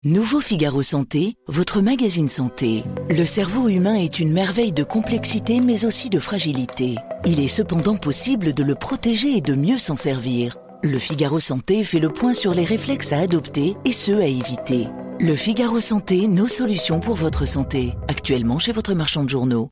Nouveau Figaro Santé, votre magazine santé. Le cerveau humain est une merveille de complexité mais aussi de fragilité. Il est cependant possible de le protéger et de mieux s'en servir. Le Figaro Santé fait le point sur les réflexes à adopter et ceux à éviter. Le Figaro Santé, nos solutions pour votre santé. Actuellement chez votre marchand de journaux.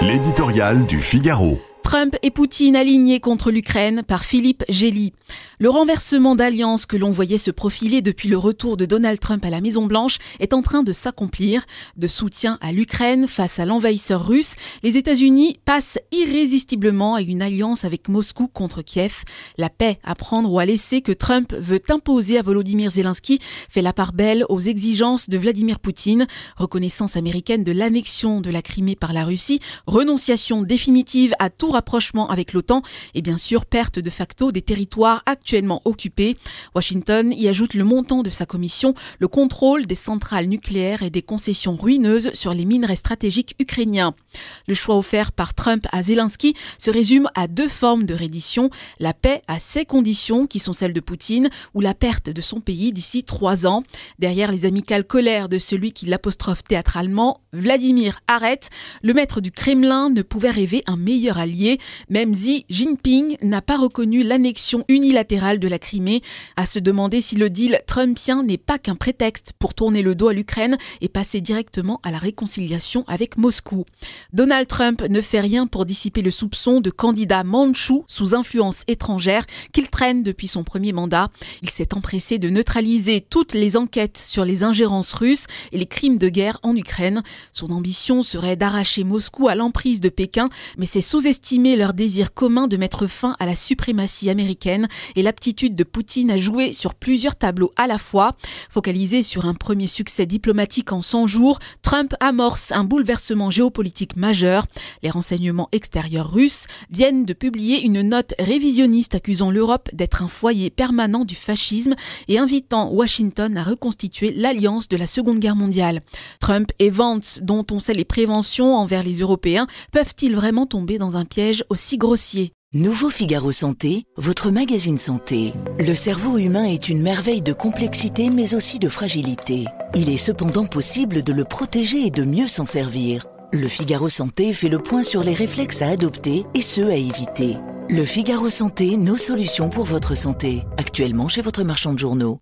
L'éditorial du Figaro. Trump et Poutine alignés contre l'Ukraine par Philippe Gély. Le renversement d'alliance que l'on voyait se profiler depuis le retour de Donald Trump à la Maison-Blanche est en train de s'accomplir. De soutien à l'Ukraine face à l'envahisseur russe, les États-Unis passent irrésistiblement à une alliance avec Moscou contre Kiev. La paix à prendre ou à laisser que Trump veut imposer à Volodymyr Zelensky fait la part belle aux exigences de Vladimir Poutine. Reconnaissance américaine de l'annexion de la Crimée par la Russie, renonciation définitive à tout rapprochement avec l'OTAN et bien sûr perte de facto des territoires actuellement occupés. Washington y ajoute le montant de sa commission, le contrôle des centrales nucléaires et des concessions ruineuses sur les minerais stratégiques ukrainiens. Le choix offert par Trump à Zelensky se résume à deux formes de reddition, la paix à ses conditions qui sont celles de Poutine ou la perte de son pays d'ici 3 ans. Derrière les amicales colères de celui qui l'apostrophe théâtralement, Vladimir arrête, le maître du Kremlin ne pouvait rêver un meilleur allié. Même Xi Jinping n'a pas reconnu l'annexion unilatérale de la Crimée, à se demander si le deal trumpien n'est pas qu'un prétexte pour tourner le dos à l'Ukraine et passer directement à la réconciliation avec Moscou. Donald Trump ne fait rien pour dissiper le soupçon de candidat mandchou sous influence étrangère qu'il traîne depuis son premier mandat. Il s'est empressé de neutraliser toutes les enquêtes sur les ingérences russes et les crimes de guerre en Ukraine. Son ambition serait d'arracher Moscou à l'emprise de Pékin, mais c'est sous-estimer leur désir commun de mettre fin à la suprématie américaine et l'aptitude de Poutine à jouer sur plusieurs tableaux à la fois. Focalisé sur un premier succès diplomatique en 100 jours, Trump amorce un bouleversement géopolitique majeur. Les renseignements extérieurs russes viennent de publier une note révisionniste accusant l'Europe d'être un foyer permanent du fascisme et invitant Washington à reconstituer l'alliance de la Seconde Guerre mondiale. Trump et Vance, dont on sait les préventions envers les Européens, peuvent-ils vraiment tomber dans un piège aussi grossier? Nouveau Figaro Santé, votre magazine santé. Le cerveau humain est une merveille de complexité mais aussi de fragilité. Il est cependant possible de le protéger et de mieux s'en servir. Le Figaro Santé fait le point sur les réflexes à adopter et ceux à éviter. Le Figaro Santé, nos solutions pour votre santé. Actuellement chez votre marchand de journaux.